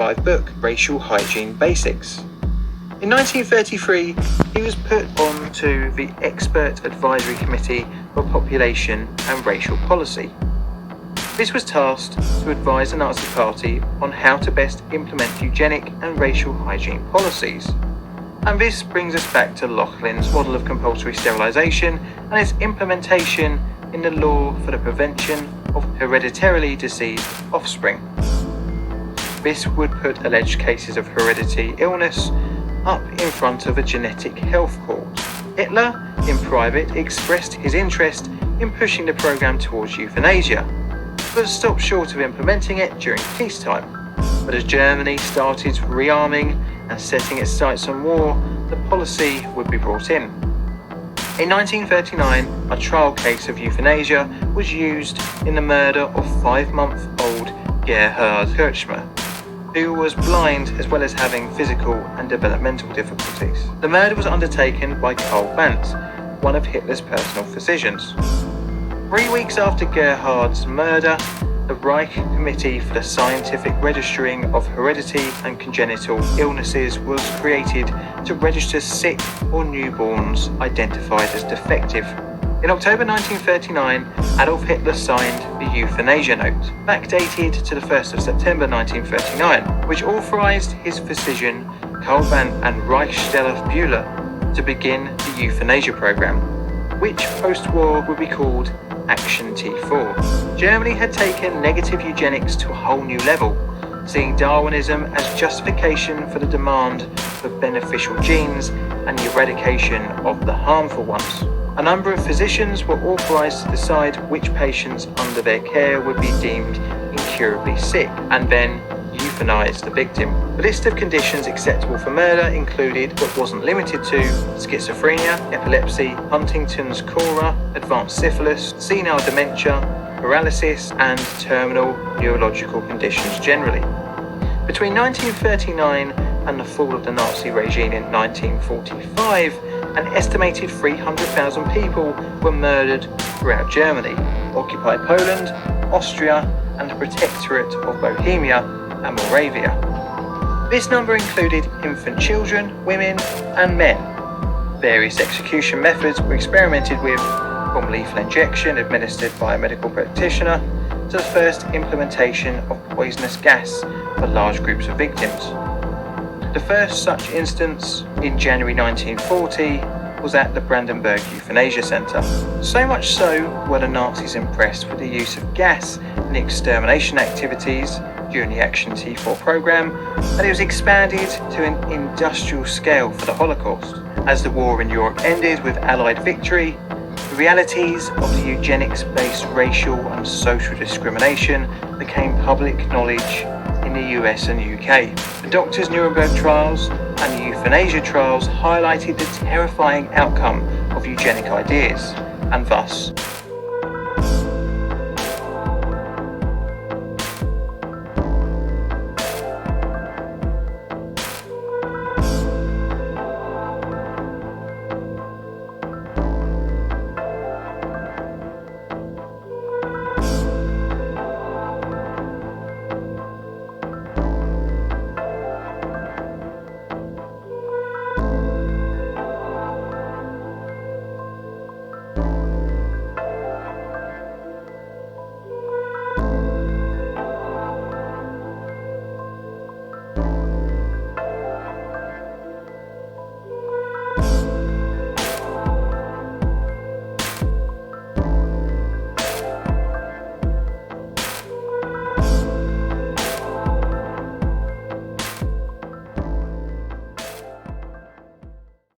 1935 book, Racial Hygiene Basics. In 1933, he was put on to the Expert Advisory Committee for Population and Racial Policy. This was tasked to advise the Nazi Party on how to best implement eugenic and racial hygiene policies. And this brings us back to Lauchlin's model of compulsory sterilisation and its implementation in the law for the prevention of hereditarily diseased offspring. This would put alleged cases of hereditary illness up in front of a genetic health court. Hitler, in private, expressed his interest in pushing the program towards euthanasia, but stopped short of implementing it during peacetime. But as Germany started rearming and setting its sights on war, the policy would be brought in. In 1939, a trial case of euthanasia was used in the murder of 5-month-old Gerhard Kirchner, who was blind as well as having physical and developmental difficulties. The murder was undertaken by Karl Bandt, one of Hitler's personal physicians. 3 weeks after Gerhard's murder, the Reich Committee for the Scientific Registering of Heredity and Congenital Illnesses was created to register sick or newborns identified as defective. In October 1939, Adolf Hitler signed the Euthanasia Note, backdated to the 1st of September 1939, which authorized his physician Karl Bandt and Reichsstelle Bühler to begin the euthanasia program, which post-war would be called Action T4. Germany had taken negative eugenics to a whole new level, seeing Darwinism as justification for the demand for beneficial genes and the eradication of the harmful ones. A number of physicians were authorized to decide which patients under their care would be deemed incurably sick, and then euthanize the victim. The list of conditions acceptable for murder included, but wasn't limited to, schizophrenia, epilepsy, Huntington's chorea, advanced syphilis, senile dementia, paralysis, and terminal neurological conditions generally. Between 1939 and the fall of the Nazi regime in 1945, an estimated 300,000 people were murdered throughout Germany, occupied Poland, Austria, and the Protectorate of Bohemia and Moravia. This number included infant children, women, and men. Various execution methods were experimented with, from lethal injection administered by a medical practitioner to the first implementation of poisonous gas for large groups of victims. The first such instance, in January 1940, was at the Brandenburg Euthanasia Center. So much so were the Nazis impressed with the use of gas in the extermination activities during the Action T4 program, and it was expanded to an industrial scale for the Holocaust. As the war in Europe ended with Allied victory, the realities of the eugenics-based racial and social discrimination became public knowledge in the US and UK. The Doctors' Nuremberg trials and the euthanasia trials highlighted the terrifying outcome of eugenic ideas, and thus